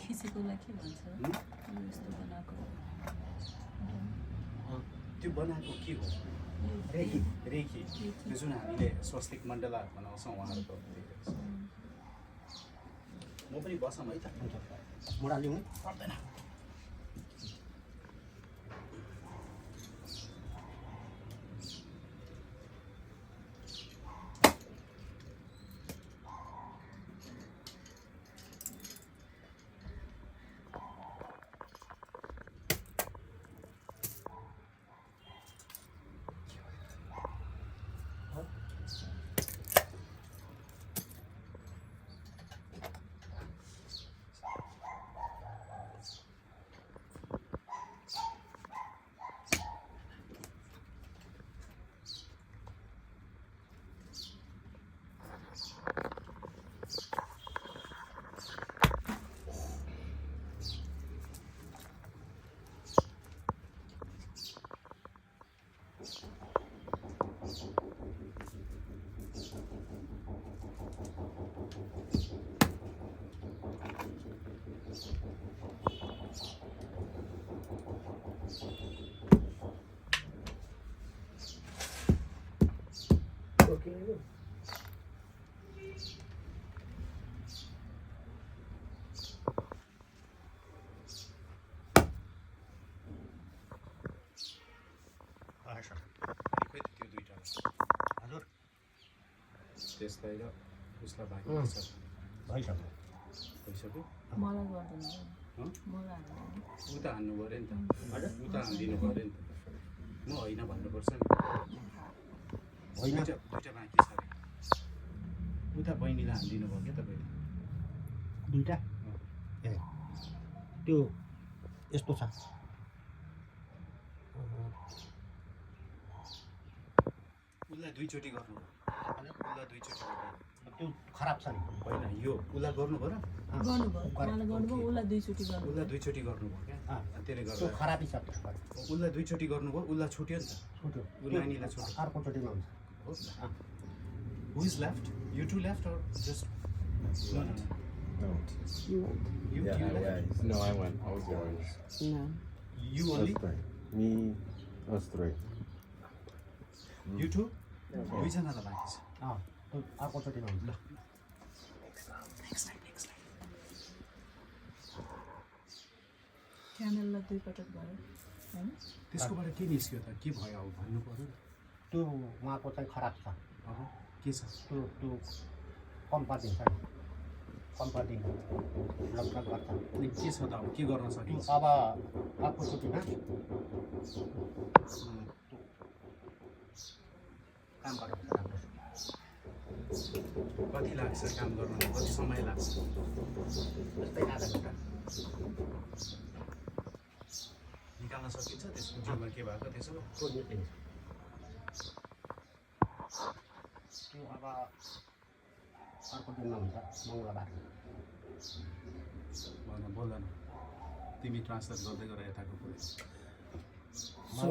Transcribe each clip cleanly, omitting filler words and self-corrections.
खिचेकोलाई के भन्छ यो यस्तो बनाएको त्यो बनाएको के हो रेखी रेखी त्यो जुन हामीले स्वस्तिक मण्डला बनाउँछौँ उहाँहरूको म पनि बसौँ है त मोडा लिउँ पर्दैन हजुर त्यसलाई र उसलाई बाँकी छ भइसक्यो भइसक्यो मलाई गर्दैन मलाई हाल्दैन उता हान्नु पऱ्यो नि त हजुर उता हानिदिनु पऱ्यो नि त म होइन भन्नुपर्छ नि होइन दुइटा बाँकी छ अरे उता बहिनीलाई हानिदिनु भयो क्या तपाईँले दुईवटा ए त्यो यस्तो छ उसलाई दुईचोटि गर्नु उसलाई दुईचोटि गर्नु त्यो खराब छ नि होइन यो उसलाई गर्नुभयो र गर्नुभयो मलाई गर्नुभयो उसलाई दुईचोटि गर्नु उसलाई दुईचोटि गर्नुभयो क्या त्यसले त्यो गर्दा खराबी छ उसलाई दुईचोटि गर्नुभयो उसलाई छुट्यो नि त छुट्यो ऊ नानीलाई छुट्यो अर्कोचोटिमा हुन्छ हो who is left you to left or just no no No. you Yeah, you left? no, I went. I was the orange. No. You only Us three. Me, us three. you two दुईजनालाई बाँकी छ त्यो अर्कोचोटिमा हुन्छ ल next time च्यानललाई दुईपटक भयो हैन त्यसकोबाट के निस्क्यो त के भयो अब भन्नु पर्यो त्यो उहाँको चाहिँ खराब छ अब के छ त्यो कम्पा दिन्छ नि कम्पा दिन्छ लगभग गर्छ अनि के छ त अब के गर्न सकिन्छ अब अर्कोचोटिमा काम गरेर राम्रो कति लाग्छ काम गर्नमा कति समय लाग्छ जस्तै आधा घन्टा निकाल्न सकिन्छ त्यसको जिउमा के भएको त्यसो त्यो निस्किन्छ त्यो अब अर्को दिनमा हुन्छ मङ्गलबार भन बोल न तिमी ट्रान्सलेट गर्दै गर यताको कुरा So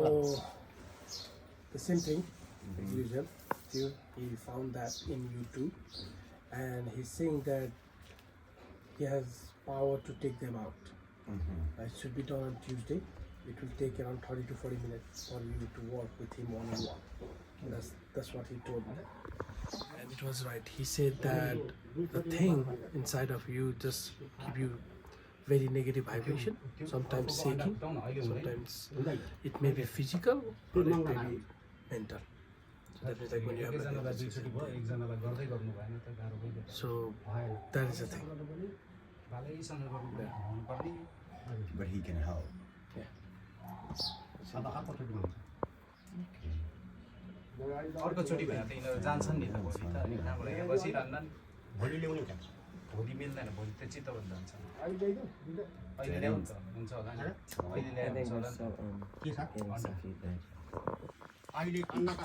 the same thing as usual. Still, he found that in YouTube, and he's saying that he has power to take them out. It should be done on Tuesday. It will take around 30 to 40 minutes for you to work with him one-on-one. That's what he told me, and it was right. He said that the thing inside of you just give you very negative vibration, sometimes shaking, sometimes it may be physical or it may be mental. So that is like when you have एकजनालाई a दुईचोटि भयो एकजनालाई गर्दै गर्नु भएन त गाह्रो भयो So that is the thing. भालैसँग गर्नुपर्ने But he can help. अब अर्कोचोटिमा हुन्छ अर्कोचोटि भए त यिनीहरू जान्छन् नि त भोलि त अनि कहाँबाट यहाँ बसिरहन्न नि भोलि ल्याउने क्या भोलि मिल्दैन भोलि त चित्तवन जान्छ अहिले ल्याउँछ हुन्छ होला नि अहिले ल्याएर हुन्छ होला नि के छ अहिले अन्नका